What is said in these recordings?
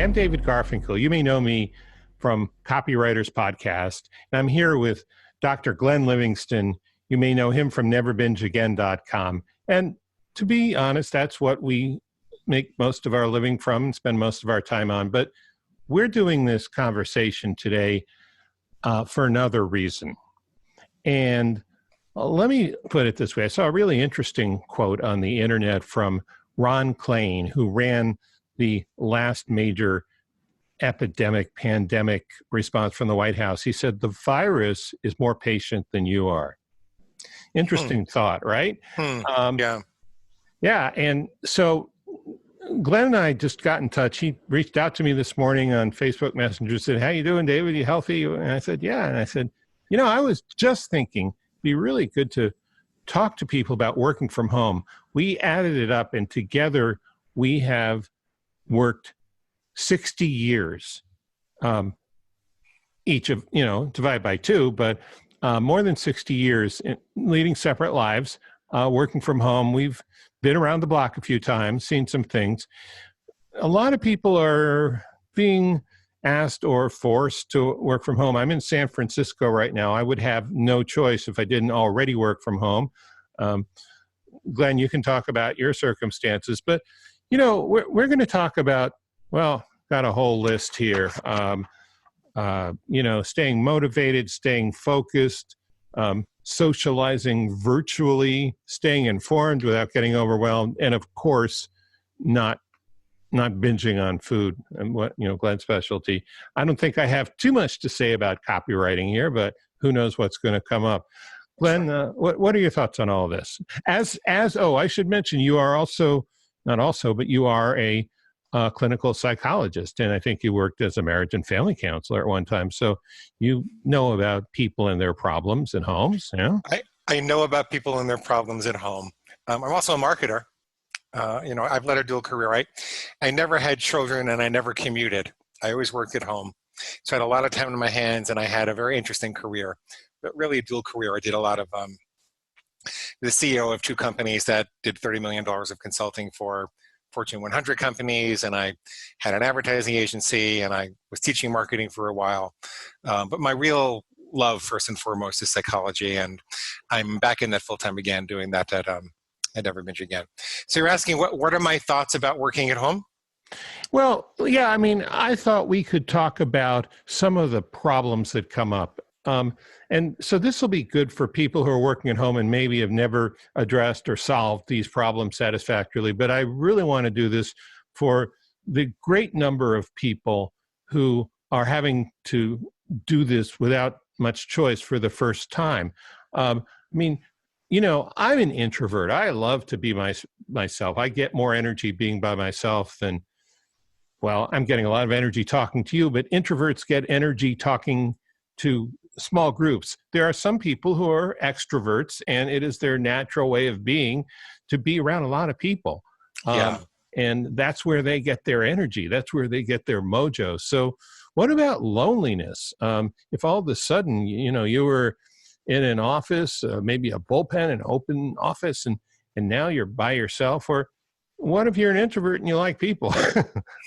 I'm David Garfinkel. You may know me from Copywriters Podcast, and I'm here with Dr. Glenn Livingston. You may know him from neverbingeagain.com. And to be honest, that's what we make most of our living from and spend most of our time on. But we're doing this conversation today for another reason. And let me put it this way. I saw a really interesting quote on the internet from Ron Klain, who ran the last major pandemic response from the White House. He said, the virus is more patient than you are. Interesting thought, right? Yeah. Yeah. And so Glenn and I just got in touch. He reached out to me this morning on Facebook Messenger, said, how you doing, David? You healthy? And I said, yeah. And I said, I was just thinking it'd be really good to talk to people about working from home. We added it up, and together we have worked 60 years, each of, divide by two, but more than 60 years leading separate lives, working from home. We've been around the block a few times, seen some things. A lot of people are being asked or forced to work from home. I'm in San Francisco right now. I would have no choice if I didn't already work from home. Glenn, you can talk about your circumstances, but we're going to talk about, got a whole list here. Staying motivated, staying focused, socializing virtually, staying informed without getting overwhelmed, and of course, not binging on food, and what Glenn's specialty. I don't think I have too much to say about copywriting here, but who knows what's going to come up. Glenn, what are your thoughts on all of this? I should mention, you are you are a clinical psychologist, and I think you worked as a marriage and family counselor at one time. So you know about people and their problems in homes. Yeah, I know about people and their problems at home. I'm also a marketer. I've led a dual career, right? I never had children and I never commuted. I always worked at home. So I had a lot of time in my hands, and I had a very interesting career, but really a dual career. I did a lot of the CEO of two companies that did $30 million of consulting for Fortune 100 companies, and I had an advertising agency, and I was teaching marketing for a while. But my real love, first and foremost, is psychology, and I'm back in that full-time again, doing that at Never Binge Again. So you're asking, what are my thoughts about working at home? Well, yeah, I thought we could talk about some of the problems that come up. And so this will be good for people who are working at home and maybe have never addressed or solved these problems satisfactorily. But I really want to do this for the great number of people who are having to do this without much choice for the first time. I'm an introvert. I love to be myself. I get more energy being by myself than, I'm getting a lot of energy talking to you, but introverts get energy talking to small groups. There are some people who are extroverts, and it is their natural way of being to be around a lot of people. And that's where they get their energy. That's where they get their mojo. So what about loneliness? If all of a sudden, you were in an office, maybe a bullpen, an open office, and now you're by yourself, or what if you're an introvert and you like people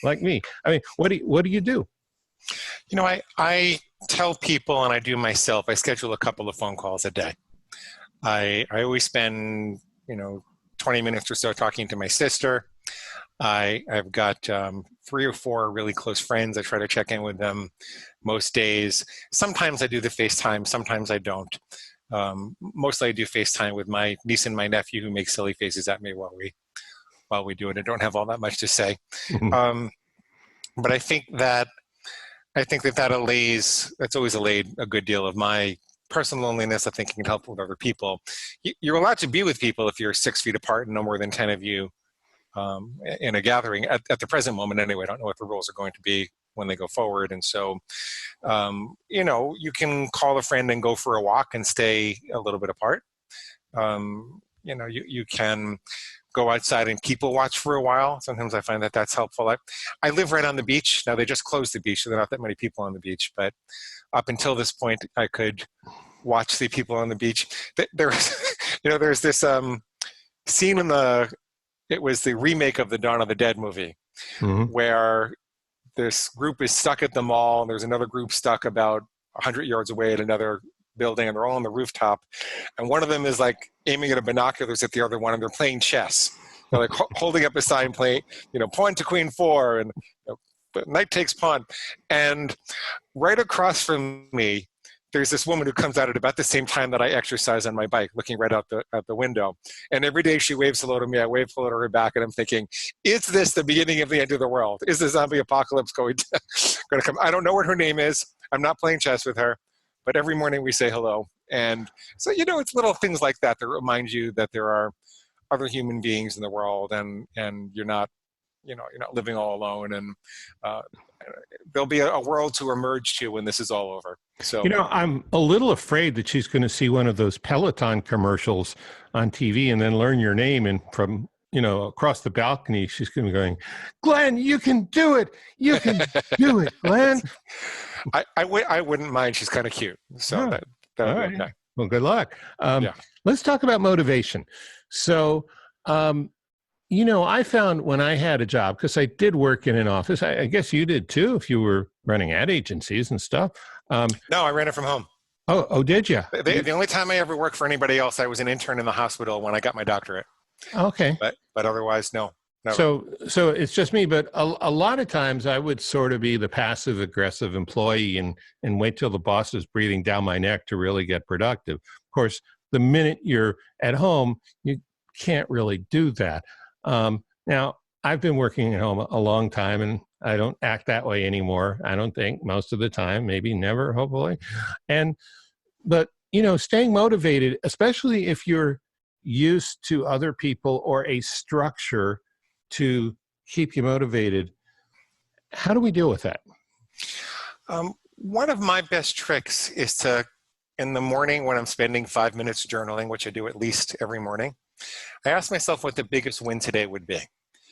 like me? What do you do? I tell people, and I do myself, I schedule a couple of phone calls a day. I always spend, 20 minutes or so talking to my sister. I've got 3 or 4 really close friends. I try to check in with them most days. Sometimes I do the FaceTime, sometimes I don't. Mostly I do FaceTime with my niece and my nephew, who make silly faces at me while we do it. I don't have all that much to say. But I think that that's always allayed a good deal of my personal loneliness. I think it can help with other people. You're allowed to be with people if you're 6 feet apart and no more than 10 of you in a gathering at the present moment anyway. I don't know what the rules are going to be when they go forward. And so, you can call a friend and go for a walk and stay a little bit apart. You can go outside and people watch for a while. Sometimes I find that that's helpful. I live right on the beach. Now they just closed the beach, so there are not that many people on the beach. But up until this point, I could watch the people on the beach. There's this scene it was the remake of the Dawn of the Dead movie, where this group is stuck at the mall, and there's another group stuck about 100 yards away at another building, and they're all on the rooftop. And one of them is like aiming at a binoculars at the other one, and they're playing chess. They're like holding up a sign, play, pawn to queen 4, and knight takes pawn. And right across from me, there's this woman who comes out at about the same time that I exercise on my bike, looking right out the window. And every day she waves hello to me, I wave hello to her back, and I'm thinking, is this the beginning of the end of the world? Is the zombie apocalypse going to come? I don't know what her name is. I'm not playing chess with her, but every morning we say hello. And so, it's little things like that that remind you that there are other human beings in the world, and you're not, you're not living all alone, and there'll be a world to emerge to when this is all over. So, I'm a little afraid that she's going to see one of those Peloton commercials on TV and then learn your name, and from, across the balcony, she's going to be going, Glenn, you can do it. You can do it, Glenn. I wouldn't mind. She's kind of cute. So that would be okay. Well, good luck. Let's talk about motivation. So, I found when I had a job, because I did work in an office, I guess you did too, if you were running ad agencies and stuff. No, I ran it from home. Oh, did you? The only time I ever worked for anybody else, I was an intern in the hospital when I got my doctorate. Okay. But otherwise, no. Never. So it's just me, but a lot of times I would sort of be the passive aggressive employee and wait till the boss is breathing down my neck to really get productive. Of course, the minute you're at home, you can't really do that. Now, I've been working at home a long time, and I don't act that way anymore. I don't think, most of the time, maybe never, hopefully. But staying motivated, especially if you're used to other people or a structure to keep you motivated, how do we deal with that? One of my best tricks is to, in the morning when I'm spending 5 minutes journaling, which I do at least every morning, I ask myself what the biggest win today would be.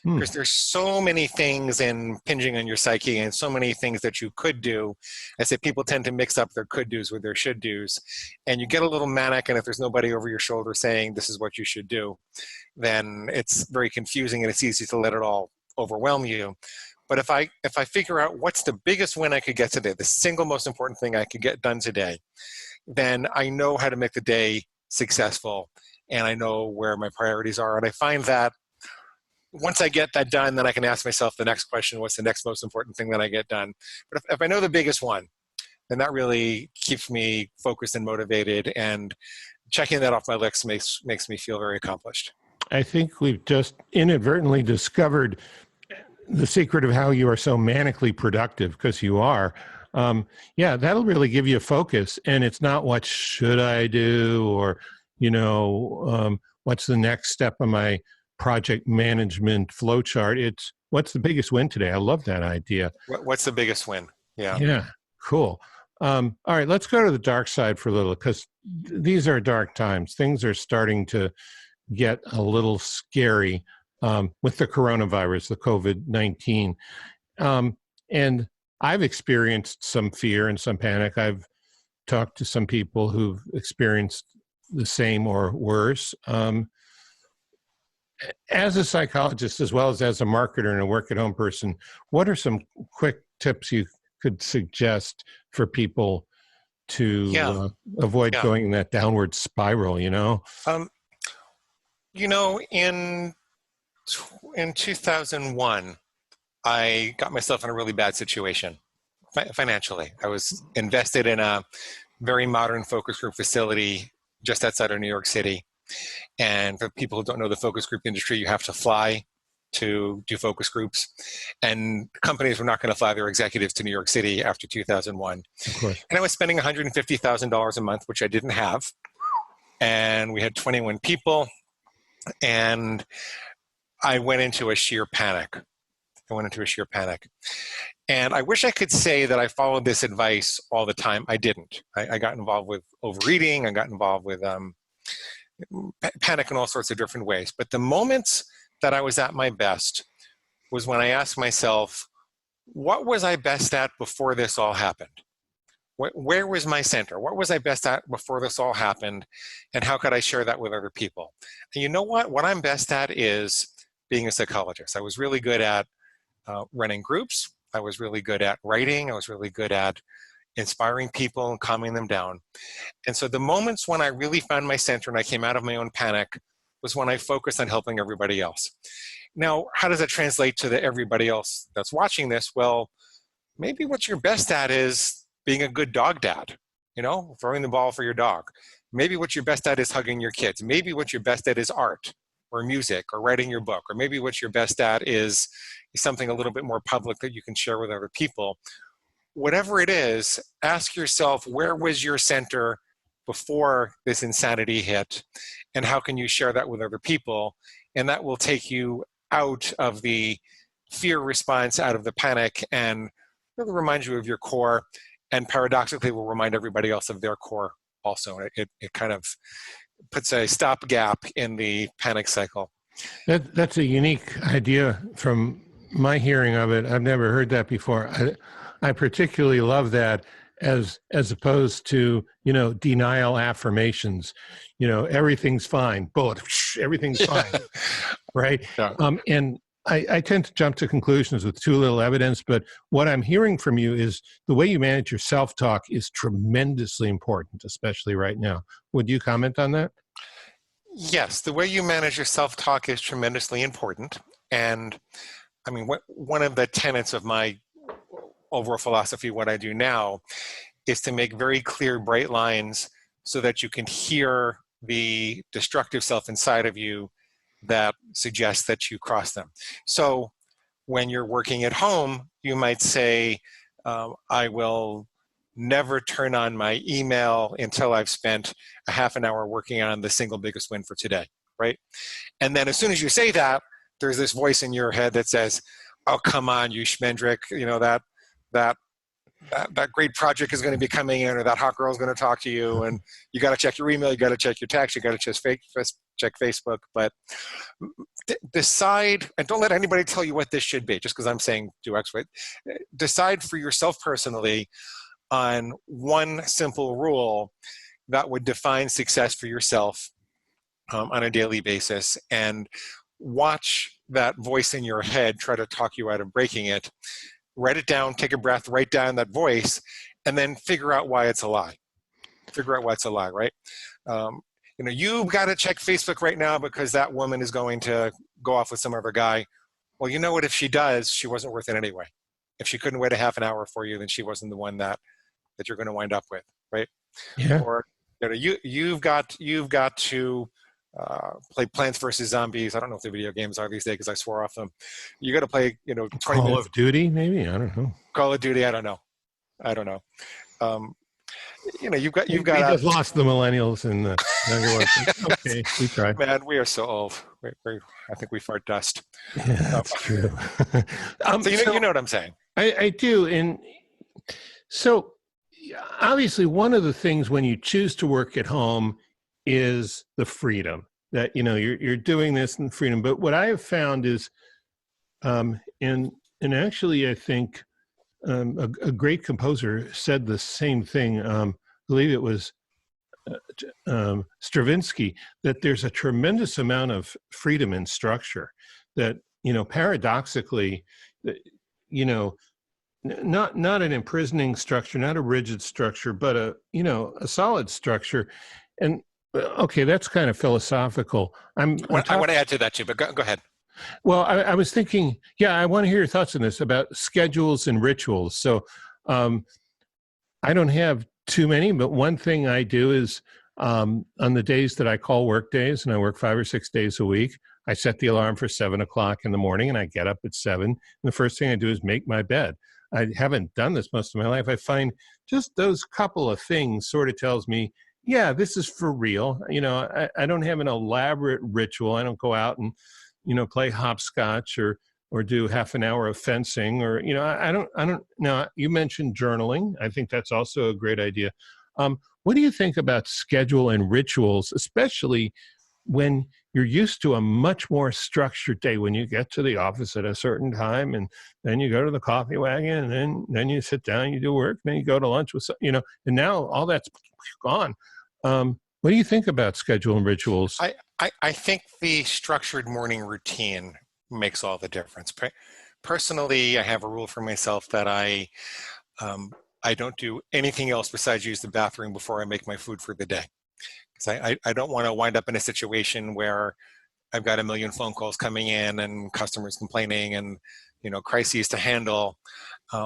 Because there's so many things impinging on your psyche, and so many things that you could do. I say people tend to mix up their could do's with their should do's, and you get a little manic, and if there's nobody over your shoulder saying this is what you should do, then it's very confusing, and it's easy to let it all overwhelm you. But if I figure out what's the biggest win I could get today, the single most important thing I could get done today, then I know how to make the day successful, and I know where my priorities are. And I find that once I get that done, then I can ask myself the next question, what's the next most important thing that I get done? But if I know the biggest one, then that really keeps me focused and motivated, and checking that off my list makes me feel very accomplished. I think we've just inadvertently discovered the secret of how you are so manically productive, because you are. That'll really give you a focus, and it's not what should I do, or what's the next step on my project management flowchart. It's what's the biggest win today. I love that idea. What's the biggest win? Yeah, cool. All right, let's go to the dark side for a little, because these are dark times. Things are starting to get a little scary with the coronavirus, the COVID-19. And I've experienced some fear and some panic. I've talked to some people who've experienced the same or worse. As a psychologist, as well as a marketer and a work-at-home person, what are some quick tips you could suggest for people to avoid going in that downward spiral, In 2001, I got myself in a really bad situation financially. I was invested in a very modern focus group facility just outside of New York City. And for people who don't know the focus group industry, you have to fly to do focus groups. And companies were not going to fly their executives to New York City after 2001. Of course. And I was spending $150,000 a month, which I didn't have. And we had 21 people. And I went into a sheer panic. And I wish I could say that I followed this advice all the time. I didn't. I got involved with overeating. I got involved with panic in all sorts of different ways. But the moments that I was at my best was when I asked myself, what was I best at before this all happened? Where was my center? What was I best at before this all happened? And how could I share that with other people? And you know what? What I'm best at is being a psychologist. I was really good at running groups. I was really good at writing. I was really good at inspiring people and calming them down. And so the moments when I really found my center and I came out of my own panic was when I focused on helping everybody else. Now, how does that translate to the everybody else that's watching this? Well, maybe what you're best at is being a good dog dad, throwing the ball for your dog. Maybe what you're best at is hugging your kids. Maybe what you're best at is art or music or writing your book. Or maybe what you're best at is something a little bit more public that you can share with other people. Whatever it is, ask yourself, where was your center before this insanity hit? And how can you share that with other people? And that will take you out of the fear response, out of the panic, and really remind you of your core, and paradoxically will remind everybody else of their core also. It kind of puts a stopgap in the panic cycle. That's a unique idea from my hearing of it. I've never heard that before. I particularly love that as opposed to, denial affirmations. Everything's fine. Bullet, everything's fine. Right? Yeah. And I tend to jump to conclusions with too little evidence, but what I'm hearing from you is the way you manage your self-talk is tremendously important, especially right now. Would you comment on that? Yes, the way you manage your self-talk is tremendously important. And I mean, one of the tenets of my overall philosophy, what I do now, is to make very clear, bright lines so that you can hear the destructive self inside of you that suggests that you cross them. So when you're working at home, you might say, I will never turn on my email until I've spent a half an hour working on the single biggest win for today, right? And then as soon as you say that, there's this voice in your head that says, oh, come on, you schmendrick, that great project is going to be coming in, or that hot girl is going to talk to you, and you got to check your email, you got to check your text, you got to check Facebook. But decide, and don't let anybody tell you what this should be, just because I'm saying do X, right? Decide for yourself personally on one simple rule that would define success for yourself on a daily basis, and watch that voice in your head try to talk you out of breaking it. Write it down, take a breath, write down that voice, and then figure out why it's a lie. Figure out why it's a lie, right? You've got to check Facebook right now because that woman is going to go off with some other guy. Well, you know what? If she does, she wasn't worth it anyway. If she couldn't wait a half an hour for you, then she wasn't the one that you're going to wind up with, right? Yeah. Or you've got to play Plants vs. Zombies. I don't know if the video games are these days because I swore off them. You got to play, 20 Call minutes. of Duty, maybe? I don't know. Call of Duty, I don't know. You've got. We just lost the millennials and the younger ones. Okay, we tried. Man, we are so old. I think we fart dust. Yeah, that's true. So you know what I'm saying. I do, and so obviously one of the things when you choose to work at home is the freedom that you're doing this in freedom. But what I have found is, and actually I think a great composer said the same thing. I believe it was Stravinsky, that there's a tremendous amount of freedom in structure. That paradoxically, not an imprisoning structure, not a rigid structure, but a solid structure. And okay, that's kind of philosophical. I want to add to that too, but go ahead. Well, I was thinking, I want to hear your thoughts on this about schedules and rituals. So I don't have too many, but one thing I do is on the days that I call work days, and I work 5 or 6 days a week, I set the alarm for 7 o'clock in the morning and I get up at 7. And the first thing I do is make my bed. I haven't done this most of my life. I find just those couple of things sort of tells me, this is for real. I don't have an elaborate ritual. I don't go out and, play hopscotch or do half an hour of fencing or, I don't know. You mentioned journaling. I think that's also a great idea. What do you think about schedule and rituals, especially when you're used to a much more structured day, when you get to the office at a certain time and then you go to the coffee wagon and then you sit down, you do work, then you go to lunch with, and now all that's gone. What do you think about schedule and rituals? I think the structured morning routine makes all the difference. Personally, I have a rule for myself that I don't do anything else besides use the bathroom before I make my food for the day. Because I don't want to wind up in a situation where I've got a million phone calls coming in and customers complaining and, crises to handle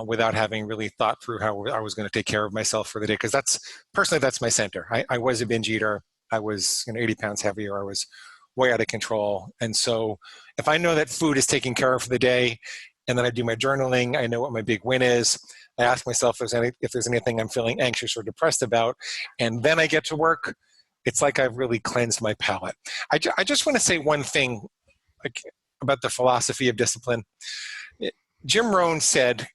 without having really thought through how I was going to take care of myself for the day. Because that's my center. I was a binge eater. I was 80 pounds heavier. I was way out of control. And so if I know that food is taken care of for the day, and then I do my journaling, I know what my big win is. I ask myself if there's anything I'm feeling anxious or depressed about, and then I get to work. It's like I've really cleansed my palate. I just want to say one thing about the philosophy of discipline. Jim Rohn said,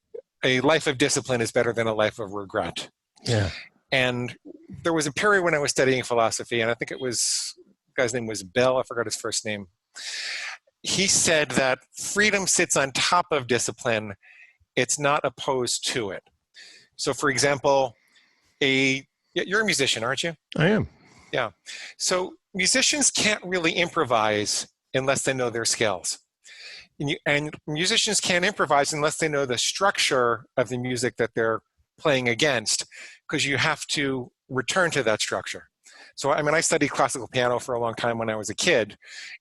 a life of discipline is better than a life of regret. Yeah. And there was a period when I was studying philosophy, and I think the guy's name was Bell, I forgot his first name. He said that freedom sits on top of discipline. It's not opposed to it. So for example, you're a musician, aren't you? I am. Yeah. So musicians can't really improvise unless they know their scales. And musicians can't improvise unless they know the structure of the music that they're playing against, because you have to return to that structure. So, I studied classical piano for a long time when I was a kid,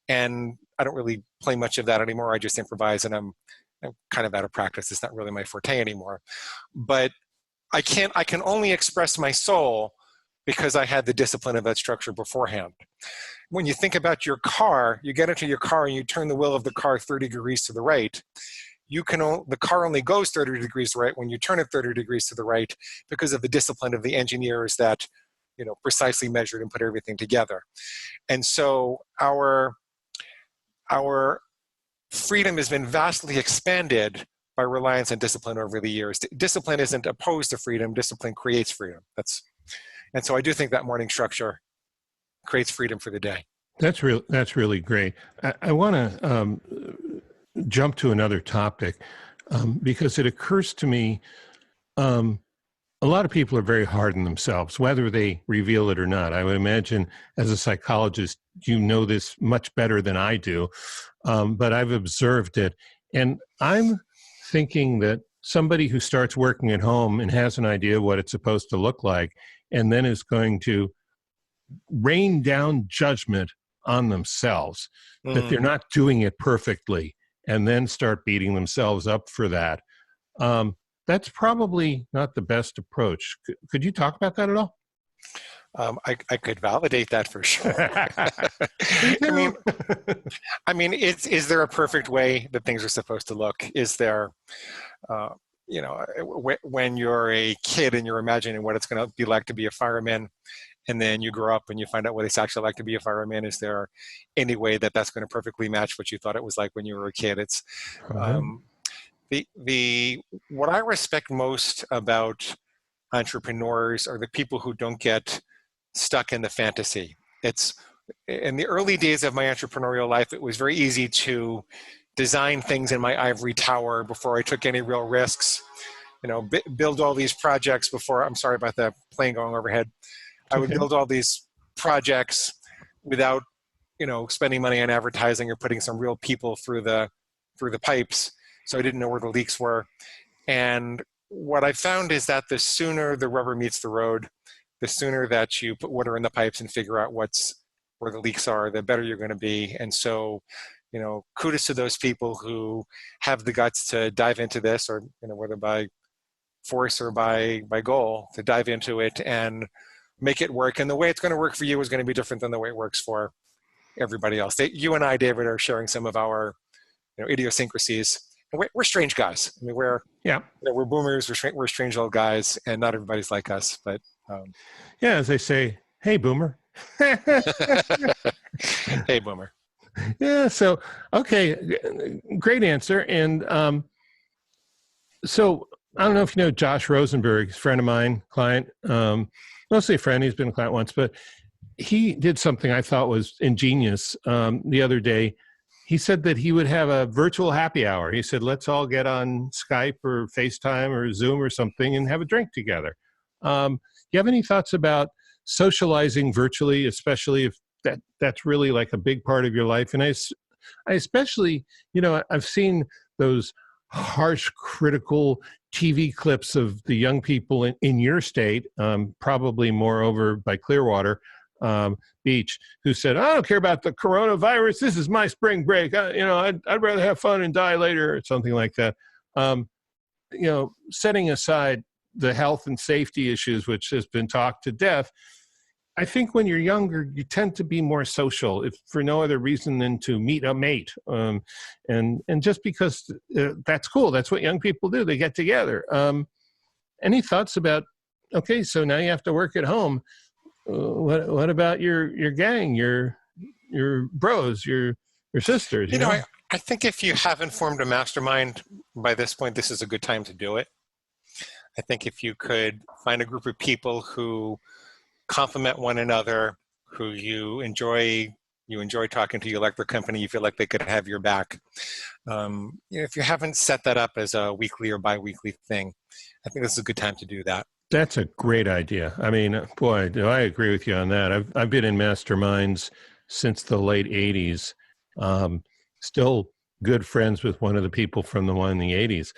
and I don't really play much of that anymore. I just improvise, and I'm kind of out of practice. It's not really my forte anymore. But I can only express my soul because I had the discipline of that structure beforehand. When you think about your car, you get into your car and you turn the wheel of the car 30 degrees to the right. The car only goes 30 degrees right when you turn it 30 degrees to the right because of the discipline of the engineers that precisely measured and put everything together. And so our freedom has been vastly expanded by reliance on discipline over the years. Discipline isn't opposed to freedom. Discipline creates freedom. And so I do think that morning structure creates freedom for the day. That's really great. I want to jump to another topic because it occurs to me a lot of people are very hard on themselves, whether they reveal it or not. I would imagine as a psychologist, you know this much better than I do, but I've observed it. And I'm thinking that somebody who starts working at home and has an idea of what it's supposed to look like, and then is going to rain down judgment on themselves, that they're not doing it perfectly, and then start beating themselves up for that. That's probably not the best approach. Could you talk about that at all? I could validate that for sure. Is there a perfect way that things are supposed to look? Is there, when you're a kid and you're imagining what it's going to be like to be a fireman, and then you grow up and you find out what it's actually like to be a fireman, is there any way that that's going to perfectly match what you thought it was like when you were a kid? It's what I respect most about entrepreneurs are the people who don't get stuck in the fantasy. It's in the early days of my entrepreneurial life, it was very easy to design things in my ivory tower before I took any real risks. Build all these projects before. I'm sorry about the plane going overhead. I would build all these projects without, spending money on advertising or putting some real people through the pipes. So I didn't know where the leaks were. And what I found is that the sooner the rubber meets the road, the sooner that you put water in the pipes and figure out where the leaks are, the better you're going to be. And so, kudos to those people who have the guts to dive into this, or, whether by force or by goal, to dive into it and make it work. And the way it's going to work for you is going to be different than the way it works for everybody else. You and I, David, are sharing some of our idiosyncrasies. We're strange guys. We're boomers. We're strange old guys, and not everybody's like us. But as they say, hey, boomer. Hey, boomer. Yeah. So, okay, great answer. And so I don't know if you know Josh Rosenberg, a friend of mine, client, mostly a friend. He's been a client once, but he did something I thought was ingenious the other day. He said that he would have a virtual happy hour. He said, let's all get on Skype or FaceTime or Zoom or something and have a drink together. Do you have any thoughts about socializing virtually, especially if that's really like a big part of your life? And I especially, I've seen those harsh, critical TV clips of the young people in your state, probably more over by Clearwater Beach, who said, "I don't care about the coronavirus. This is my spring break. I'd rather have fun and die later," or something like that. Setting aside the health and safety issues, which has been talked to death, I think when you're younger, you tend to be more social, if for no other reason than to meet a mate. And just because that's cool. That's what young people do. They get together. Any thoughts about, okay, so now you have to work at home. What about your gang, your bros, your sisters? I think if you haven't formed a mastermind by this point, this is a good time to do it. I think if you could find a group of people who complement one another, who you enjoy talking to, you like their company, you feel like they could have your back. If you haven't set that up as a weekly or bi-weekly thing, I think this is a good time to do that. That's a great idea. I mean, boy, do I agree with you on that. I've been in masterminds since the late 80s. Still good friends with one of the people from the one in the 80s.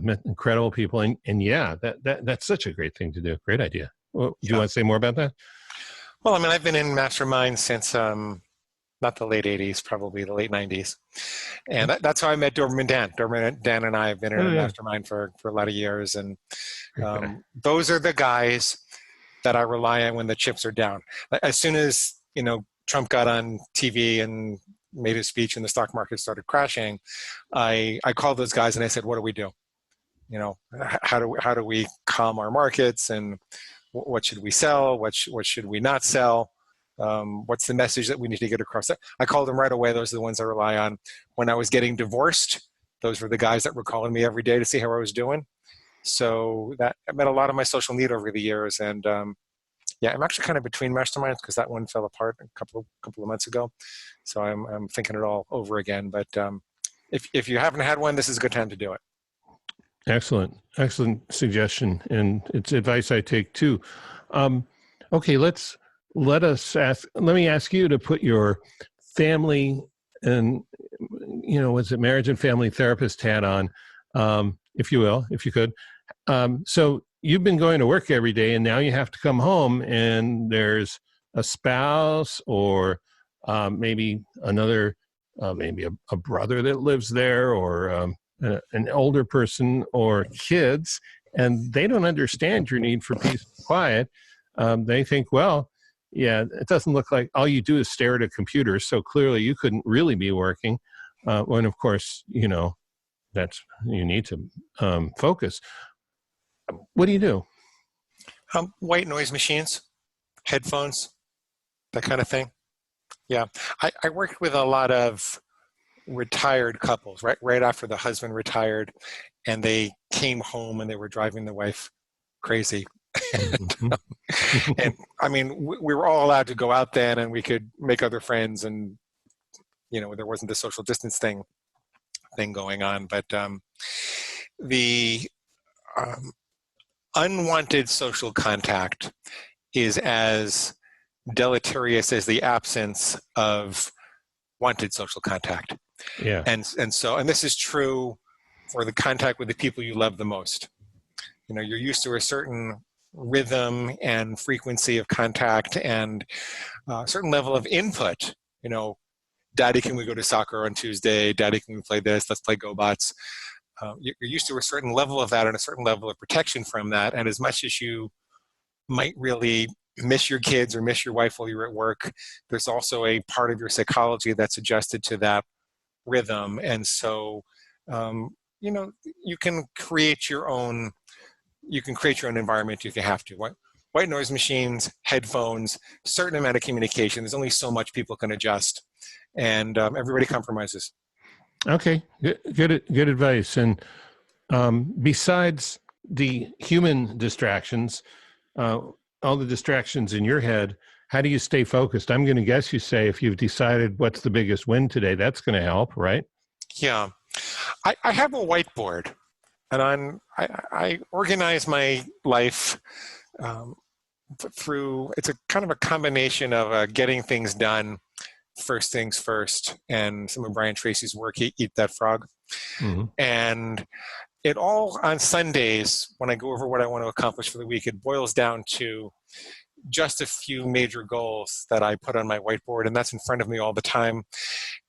Met incredible people. And yeah, that's such a great thing to do. Great idea. Well, do you want to say more about that? Well, I mean, I've been in masterminds since not the late 80s, probably the late 90s. And that's how I met Doberman Dan. Doberman Dan and I have been in a mastermind for a lot of years. And those are the guys that I rely on when the chips are down. As soon as, Trump got on TV and made his speech and the stock market started crashing, I called those guys and I said, what do we do? How do we calm our markets, and what should we sell? What should we not sell? What's the message that we need to get across? I called them right away. Those are the ones I rely on. When I was getting divorced, those were the guys that were calling me every day to see how I was doing. So that I met a lot of my social need over the years. And I'm actually kind of between masterminds because that one fell apart a couple of months ago. So I'm thinking it all over again. But if you haven't had one, this is a good time to do it. Excellent suggestion, and it's advice I take too. Okay, let me ask you to put your family and was it marriage and family therapist hat on, if you could. So you've been going to work every day, and now you have to come home, and there's a spouse or maybe another, maybe a brother that lives there, or an older person, or kids, and they don't understand your need for peace and quiet. They think, well, yeah, it doesn't look like all you do is stare at a computer, so clearly you couldn't really be working. When of course, that's, you need to focus. What do you do? White noise machines, headphones, that kind of thing. Yeah, I worked with a lot of retired couples right after the husband retired, and they came home and they were driving the wife crazy. And I mean, we were all allowed to go out then, and we could make other friends, and there wasn't the social distance thing going on. But the unwanted social contact is as deleterious as the absence of wanted social contact. Yeah. And this is true for the contact with the people you love the most. You're used to a certain rhythm and frequency of contact and a certain level of input. Daddy, can we go to soccer on Tuesday? Daddy, can we play this? Let's play GoBots. You're used to a certain level of that and a certain level of protection from that. And as much as you might really miss your kids or miss your wife while you're at work, there's also a part of your psychology that's adjusted to that rhythm. And so, you can create your own environment if you have to. White noise machines, headphones, certain amount of communication. There's only so much people can adjust, and everybody compromises. Okay, good advice. And besides the human distractions, all the distractions in your head, how do you stay focused? I'm going to guess you say if you've decided what's the biggest win today, that's going to help, right? Yeah, I have a whiteboard, and I organize my life through, it's a kind of a combination of getting things done, First Things First and some of Brian Tracy's work, Eat That Frog. Mm-hmm. And it all, on Sundays, when I go over what I want to accomplish for the week, it boils down to just a few major goals that I put on my whiteboard, and that's in front of me all the time.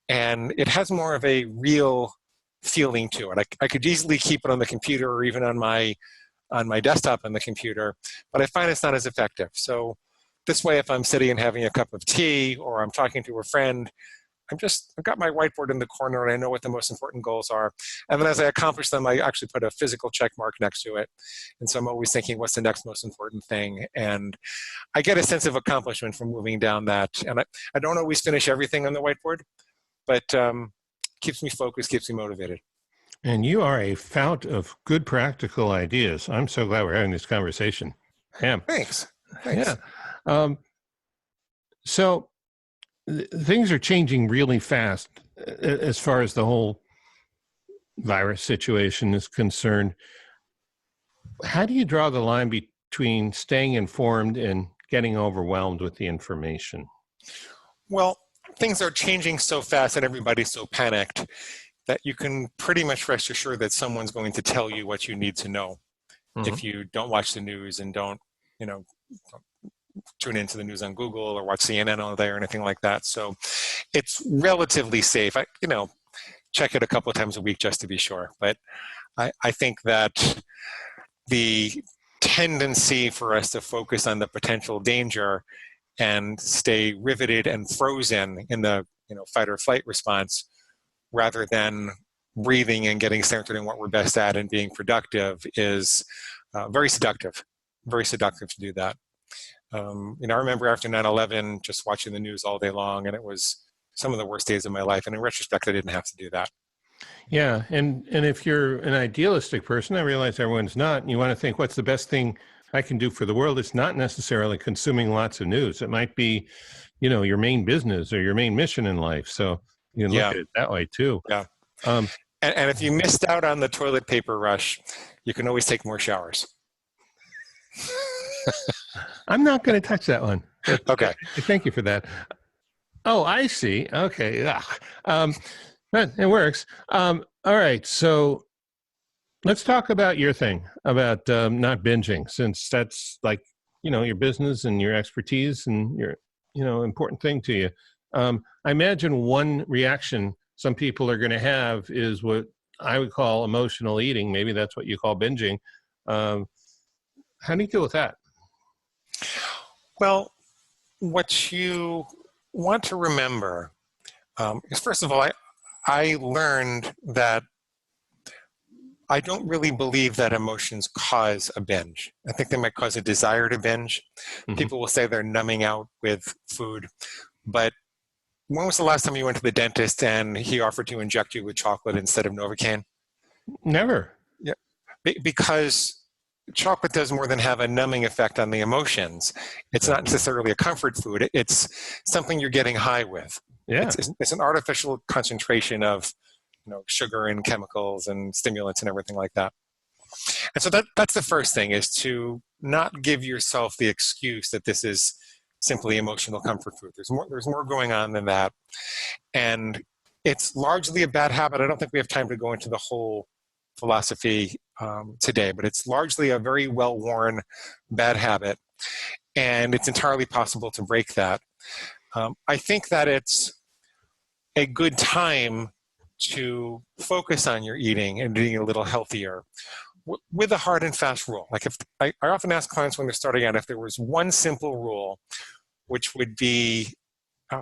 And it has more of a real feeling to it. I could easily keep it on the computer or even on my desktop on the computer, but I find it's not as effective. So this way, if I'm sitting and having a cup of tea or I'm talking to a friend, I've got my whiteboard in the corner and I know what the most important goals are. And then as I accomplish them, I actually put a physical check mark next to it. And so I'm always thinking, what's the next most important thing? And I get a sense of accomplishment from moving down that. And I don't always finish everything on the whiteboard, but keeps me focused, keeps me motivated. And you are a fount of good practical ideas. I'm so glad we're having this conversation. Thanks. Yeah. So things are changing really fast as far as the whole virus situation is concerned. How do you draw the line between staying informed and getting overwhelmed with the information? Well, things are changing so fast and everybody's so panicked that you can pretty much rest assured that someone's going to tell you what you need to know. Mm-hmm. If you don't watch the news and don't tune into the news on Google or watch CNN all day or anything like that. So it's relatively safe. Check it a couple of times a week just to be sure. But I think that the tendency for us to focus on the potential danger and stay riveted and frozen in the fight or flight response rather than breathing and getting centered in what we're best at and being productive is very seductive to do that. I remember after 9/11 just watching the news all day long, and it was some of the worst days of my life. And in retrospect, I didn't have to do that. Yeah. And if you're an idealistic person, I realize everyone's not, and you want to think, what's the best thing I can do for the world? It's not necessarily consuming lots of news. It might be, your main business or your main mission in life. So you can look at it that way too. Yeah. And if you missed out on the toilet paper rush, you can always take more showers. I'm not going to touch that one. Okay. Thank you for that. Oh, I see. Okay. But it works. All right. So let's talk about your thing about not binging, since that's like, your business and your expertise and your, important thing to you. I imagine one reaction some people are going to have is what I would call emotional eating. Maybe that's what you call binging. How do you deal with that? Well, what you want to remember is, first of all, I learned that I don't really believe that emotions cause a binge. I think they might cause a desire to binge. Mm-hmm. People will say they're numbing out with food. But when was the last time you went to the dentist and he offered to inject you with chocolate instead of Novocaine? Never. Yeah, because chocolate does more than have a numbing effect on the emotions. It's not necessarily a comfort food. It's something you're getting high with. Yeah. It's an artificial concentration of sugar and chemicals and stimulants and everything like that. And so that's the first thing, is to not give yourself the excuse that this is simply emotional comfort food. There's more going on than that. And it's largely a bad habit. I don't think we have time to go into the whole philosophy today, but it's largely a very well-worn bad habit, and it's entirely possible to break that. I think that it's a good time to focus on your eating and eating a little healthier with a hard and fast rule. Like if I often ask clients when they're starting out, if there was one simple rule which would be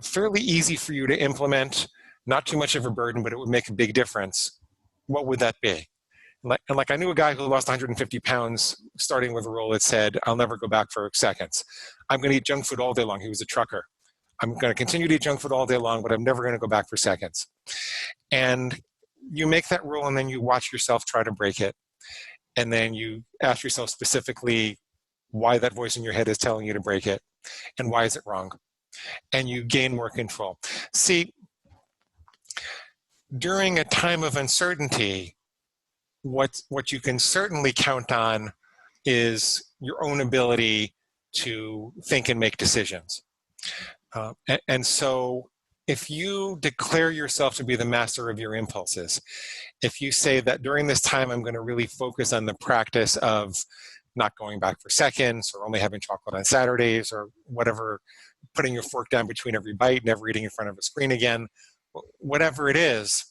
fairly easy for you to implement, not too much of a burden, but it would make a big difference, what would that be? And I knew a guy who lost 150 pounds starting with a rule that said, I'll never go back for seconds. I'm going to eat junk food all day long. He was a trucker. I'm going to continue to eat junk food all day long, but I'm never going to go back for seconds. And you make that rule, and then you watch yourself try to break it. And then you ask yourself specifically why that voice in your head is telling you to break it, and why is it wrong? And you gain more control. See, during a time of uncertainty, what you can certainly count on is your own ability to think and make decisions. And so if you declare yourself to be the master of your impulses, if you say that during this time I'm going to really focus on the practice of not going back for seconds, or only having chocolate on Saturdays, or whatever, putting your fork down between every bite, never eating in front of a screen again, whatever it is,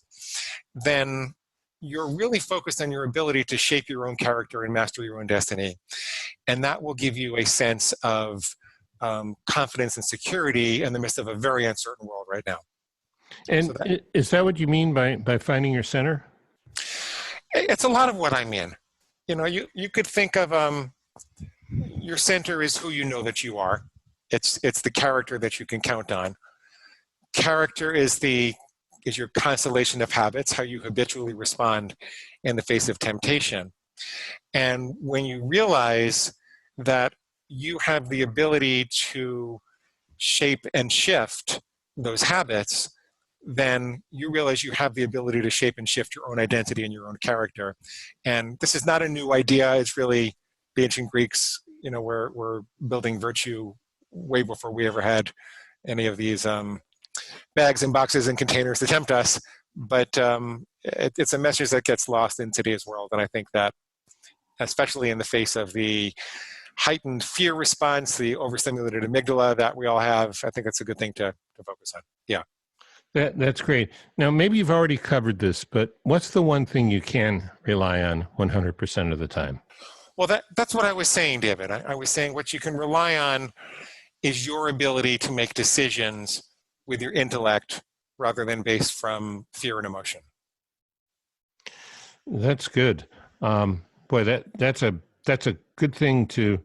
then you're really focused on your ability to shape your own character and master your own destiny. And that will give you a sense of confidence and security in the midst of a very uncertain world right now. And is that what you mean by finding your center? It's a lot of what I mean. You could think of your center is who you know that you are. It's the character that you can count on. Character is your constellation of habits, how you habitually respond in the face of temptation. And when you realize that you have the ability to shape and shift those habits, then you realize you have the ability to shape and shift your own identity and your own character. And this is not a new idea. It's really the ancient Greeks, were building virtue way before we ever had any of these bags and boxes and containers to tempt us. But it's a message that gets lost in today's world. And I think that, especially in the face of the heightened fear response, the overstimulated amygdala that we all have, I think that's a good thing to focus on. Yeah. That's great. Now, maybe you've already covered this, but what's the one thing you can rely on 100% of the time? Well, that's what I was saying, David. I was saying what you can rely on is your ability to make decisions with your intellect rather than based from fear and emotion. That's good. Boy, that's a good thing to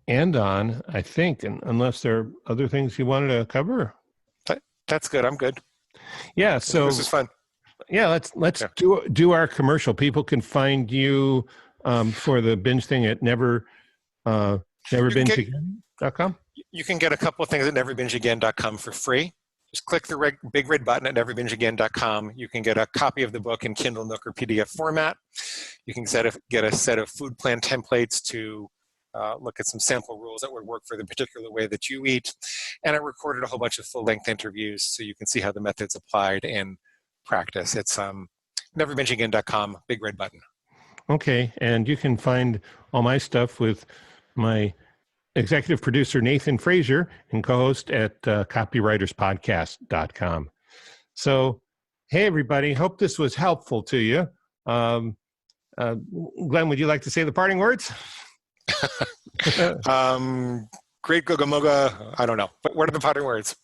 end on, I think, unless there are other things you wanted to cover. That's good. I'm good. Yeah. So this is fun. Yeah, let's do our commercial. People can find you for the binge thing at neverbingeagain.com. You can get a couple of things at neverbingeagain.com for free. Just click the big red button at neverbingeagain.com. You can get a copy of the book in Kindle, Nook, or PDF format. You can get a set of food plan templates to look at some sample rules that would work for the particular way that you eat. And I recorded a whole bunch of full-length interviews so you can see how the method's applied in practice. It's neverbingeagain.com, big red button. Okay, and you can find all my stuff with my executive producer, Nathan Frazier, and co-host at copywriterspodcast.com. So, hey, everybody, hope this was helpful to you. Glenn, would you like to say the parting words? Great Goga Moga. I don't know. But what are the parting words?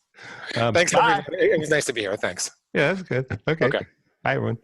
Thanks, everybody. It was nice to be here. Thanks. Yeah, that's good. Okay. Bye, everyone.